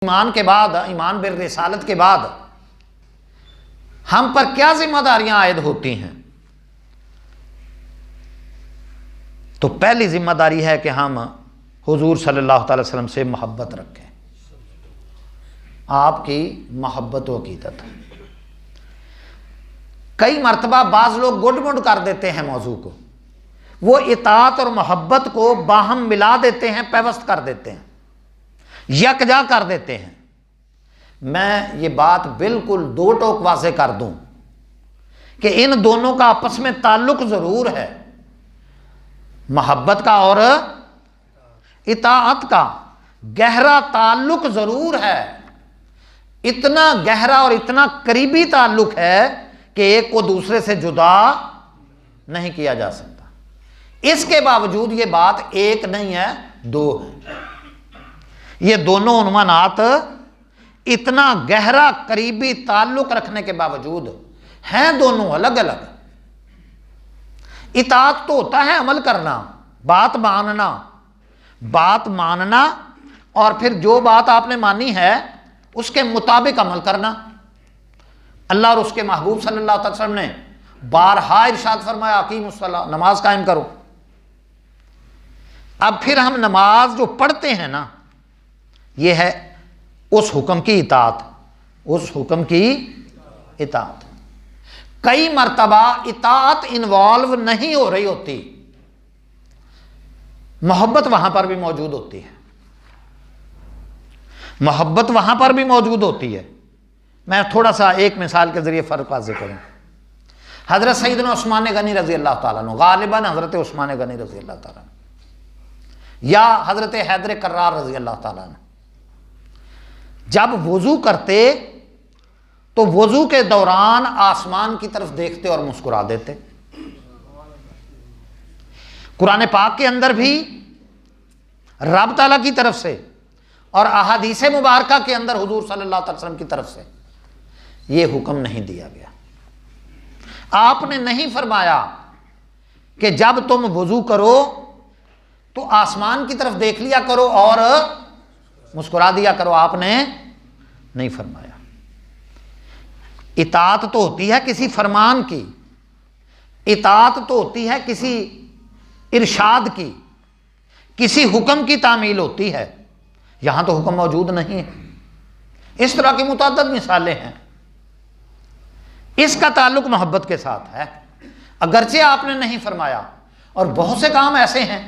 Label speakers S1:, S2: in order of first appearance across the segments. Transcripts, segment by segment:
S1: ایمان کے بعد، ایمان بالرسالت کے بعد ہم پر کیا ذمہ داریاں عائد ہوتی ہیں؟ تو پہلی ذمہ داری ہے کہ ہم حضور صلی اللہ تعالی وسلم سے محبت رکھیں، آپ کی محبت و عقیدت۔ کئی مرتبہ بعض لوگ گڈ مڈ کر دیتے ہیں موضوع کو، وہ اطاعت اور محبت کو باہم ملا دیتے ہیں، پیوست کر دیتے ہیں، یکجا کر دیتے ہیں۔ میں یہ بات بالکل دو ٹوک واضح کر دوں کہ ان دونوں کا آپس میں تعلق ضرور ہے، محبت کا اور اطاعت کا گہرا تعلق ضرور ہے، اتنا گہرا اور اتنا قریبی تعلق ہے کہ ایک کو دوسرے سے جدا نہیں کیا جا سکتا۔ اس کے باوجود یہ بات ایک نہیں ہے، دو ہے۔ یہ دونوں عنوانات اتنا گہرا قریبی تعلق رکھنے کے باوجود ہیں دونوں الگ الگ۔ اطاعت تو ہوتا ہے عمل کرنا، بات ماننا اور پھر جو بات آپ نے مانی ہے اس کے مطابق عمل کرنا۔ اللہ اور اس کے محبوب صلی اللہ علیہ وسلم نے بارہا ارشاد فرمایا اقیموا الصلاۃ، نماز قائم کرو۔ اب پھر ہم نماز جو پڑھتے ہیں نا، یہ ہے اس حکم کی اطاعت، اس حکم کی اطاعت۔ کئی مرتبہ اطاعت انوالو نہیں ہو رہی ہوتی، محبت وہاں پر بھی موجود ہوتی ہے، محبت وہاں پر بھی موجود ہوتی ہے۔ میں تھوڑا سا ایک مثال کے ذریعے فرق واضح کروں۔ حضرت سیدنا عثمان غنی رضی اللہ تعالیٰ عنہ، غالباً حضرت عثمان غنی رضی اللہ تعالیٰ عنہ یا حضرت حیدر کرار رضی اللہ تعالیٰ عنہ، جب وضو کرتے تو وضو کے دوران آسمان کی طرف دیکھتے اور مسکرا دیتے۔ قرآن پاک کے اندر بھی رب تعالیٰ کی طرف سے اور احادیث مبارکہ کے اندر حضور صلی اللہ علیہ وسلم کی طرف سے یہ حکم نہیں دیا گیا۔ آپ نے نہیں فرمایا کہ جب تم وضو کرو تو آسمان کی طرف دیکھ لیا کرو اور مسکرا دیا کرو، آپ نے نہیں فرمایا۔ اطاعت تو ہوتی ہے کسی فرمان کی، اطاعت تو ہوتی ہے کسی ارشاد کی، کسی حکم کی تعمیل ہوتی ہے، یہاں تو حکم موجود نہیں ہے۔ اس طرح کی متعدد مثالیں ہیں۔ اس کا تعلق محبت کے ساتھ ہے، اگرچہ آپ نے نہیں فرمایا۔ اور بہت سے کام ایسے ہیں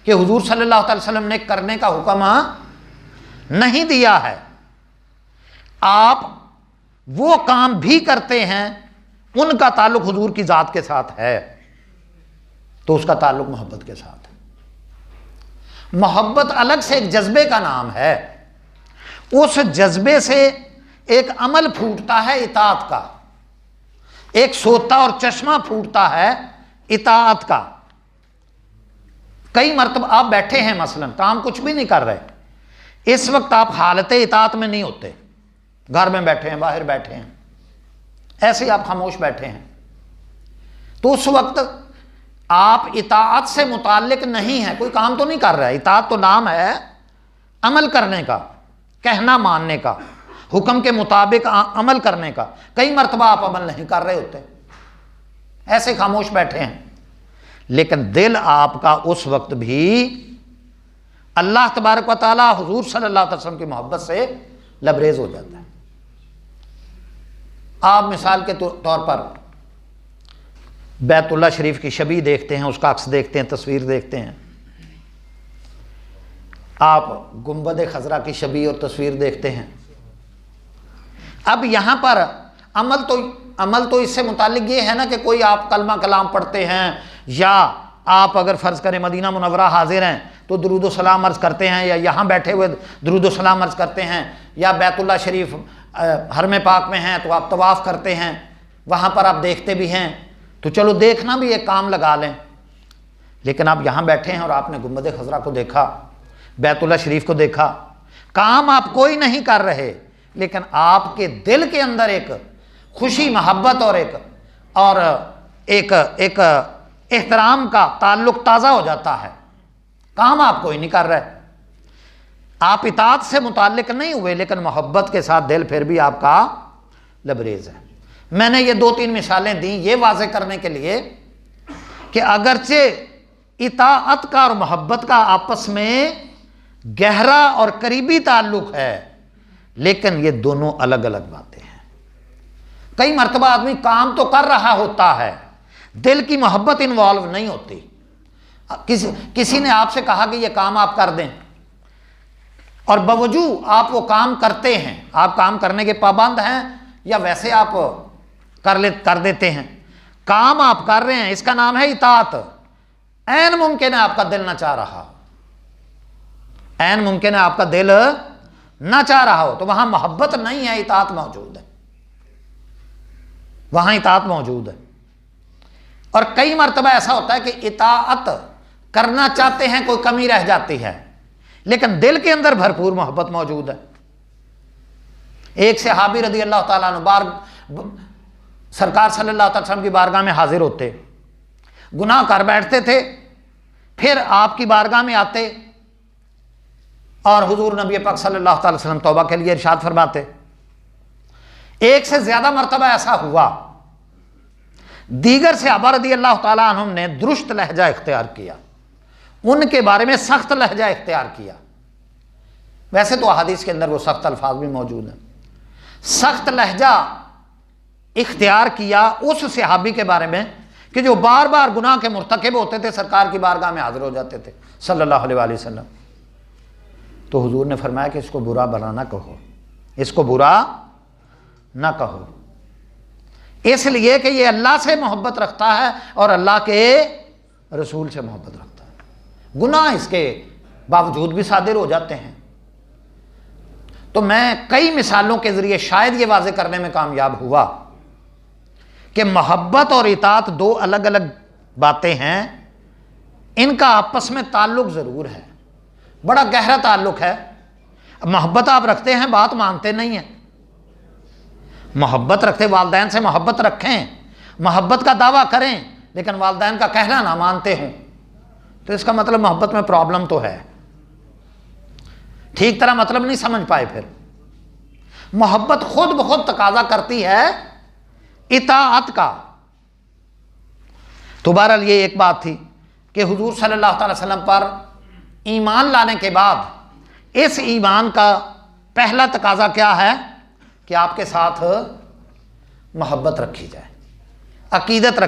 S1: کہ حضور صلی اللہ علیہ وسلم نے کرنے کا حکم نہیں دیا ہے، آپ وہ کام بھی کرتے ہیں، ان کا تعلق حضور کی ذات کے ساتھ ہے، تو اس کا تعلق محبت کے ساتھ ہے۔ محبت الگ سے ایک جذبے کا نام ہے، اس جذبے سے ایک عمل پھوٹتا ہے اطاعت کا، ایک سوتا اور چشمہ پھوٹتا ہے اطاعت کا۔ کئی مرتبہ آپ بیٹھے ہیں، مثلا کام کچھ بھی نہیں کر رہے، اس وقت آپ حالت اطاعت میں نہیں ہوتے، گھر میں بیٹھے ہیں، باہر بیٹھے ہیں، ایسے ہی آپ خاموش بیٹھے ہیں، تو اس وقت آپ اطاعت سے متعلق نہیں ہیں، کوئی کام تو نہیں کر رہا ہے۔ اطاعت تو نام ہے عمل کرنے کا، کہنا ماننے کا، حکم کے مطابق عمل کرنے کا۔ کئی مرتبہ آپ عمل نہیں کر رہے ہوتے، ایسے خاموش بیٹھے ہیں، لیکن دل آپ کا اس وقت بھی اللہ تبارک و تعالی حضور صلی اللہ علیہ وسلم کی محبت سے لبریز ہو جاتا ہے۔ آپ مثال کے طور پر بیت اللہ شریف کی شبیہ دیکھتے ہیں، اس کا عکس دیکھتے ہیں، تصویر دیکھتے ہیں۔ آپ گنبد خضرا کی شبیہ اور تصویر دیکھتے ہیں۔ اب یہاں پر عمل تو اس سے متعلق یہ ہے نا کہ کوئی آپ کلمہ کلام پڑھتے ہیں، یا آپ اگر فرض کریں مدینہ منورہ حاضر ہیں تو درود و سلام عرض کرتے ہیں، یا یہاں بیٹھے ہوئے درود و سلام عرض کرتے ہیں، یا بیت اللہ شریف حرم پاک میں ہیں تو آپ طواف کرتے ہیں، وہاں پر آپ دیکھتے بھی ہیں، تو چلو دیکھنا بھی ایک کام لگا لیں۔ لیکن آپ یہاں بیٹھے ہیں اور آپ نے گنبد خضرا کو دیکھا، بیت اللہ شریف کو دیکھا، کام آپ کوئی نہیں کر رہے، لیکن آپ کے دل کے اندر ایک خوشی، محبت اور ایک احترام کا تعلق تازہ ہو جاتا ہے۔ کام آپ کوئی نہیں کر رہے، آپ اطاعت سے متعلق نہیں ہوئے لیکن محبت کے ساتھ دل پھر بھی آپ کا لبریز ہے۔ میں نے یہ 2-3 مثالیں دیں یہ واضح کرنے کے لیے کہ اگرچہ اطاعت کا اور محبت کا آپس میں گہرا اور قریبی تعلق ہے لیکن یہ دونوں الگ الگ باتیں ہیں۔ کئی مرتبہ آدمی کام تو کر رہا ہوتا ہے، دل کی محبت انوالو نہیں ہوتی۔ کسی نے آپ سے کہا کہ یہ کام آپ کر دیں اور باوجود آپ وہ کام کرتے ہیں، آپ کام کرنے کے پابند ہیں یا ویسے آپ کر دیتے ہیں، کام آپ کر رہے ہیں، اس کا نام ہے اطاعت۔ عین ممکن ہے آپ کا دل نہ چاہ رہا ہو، عین ممکن ہے آپ کا دل نہ چاہ رہا ہو، تو وہاں محبت نہیں ہے، اطاعت موجود ہے، وہاں اطاعت موجود ہے۔ اور کئی مرتبہ ایسا ہوتا ہے کہ اطاعت کرنا چاہتے ہیں، کوئی کمی رہ جاتی ہے لیکن دل کے اندر بھرپور محبت موجود ہے۔ ایک صحابی رضی اللہ تعالیٰ عنہ سرکار صلی اللہ علیہ وسلم کی بارگاہ میں حاضر ہوتے، گناہ کر بیٹھتے تھے، پھر آپ کی بارگاہ میں آتے اور حضور نبی پاک صلی اللہ علیہ وسلم توبہ کے لیے ارشاد فرماتے۔ ایک سے زیادہ مرتبہ ایسا ہوا، دیگر صحابہ رضی اللہ تعالیٰ عنہم نے درست لہجہ اختیار کیا، ان کے بارے میں سخت لہجہ اختیار کیا۔ ویسے تو احادیث کے اندر وہ سخت الفاظ بھی موجود ہیں، سخت لہجہ اختیار کیا اس صحابی کے بارے میں کہ جو بار بار گناہ کے مرتکب ہوتے تھے، سرکار کی بارگاہ میں حاضر ہو جاتے تھے صلی اللہ علیہ وآلہ وسلم۔ تو حضور نے فرمایا کہ اس کو برا بھلا نہ کہو، اس کو برا نہ کہو، اس لیے کہ یہ اللہ سے محبت رکھتا ہے اور اللہ کے رسول سے محبت رکھتا ہے، گناہ اس کے باوجود بھی صادر ہو جاتے ہیں۔ تو میں کئی مثالوں کے ذریعے شاید یہ واضح کرنے میں کامیاب ہوا کہ محبت اور اطاعت دو الگ الگ باتیں ہیں، ان کا آپس میں تعلق ضرور ہے، بڑا گہرا تعلق ہے۔ محبت آپ رکھتے ہیں، بات مانتے نہیں ہیں، محبت رکھتے، والدین سے محبت رکھیں، محبت کا دعویٰ کریں لیکن والدین کا کہنا نہ مانتے ہوں، تو اس کا مطلب محبت میں پرابلم تو ہے، ٹھیک طرح مطلب نہیں سمجھ پائے۔ پھر محبت خود بخود تقاضا کرتی ہے اطاعت کا۔ تو بہرحال یہ ایک بات تھی کہ حضور صلی اللہ تعالی وسلم پر ایمان لانے کے بعد اس ایمان کا پہلا تقاضا کیا ہے کہ آپ کے ساتھ محبت رکھی جائے، عقیدت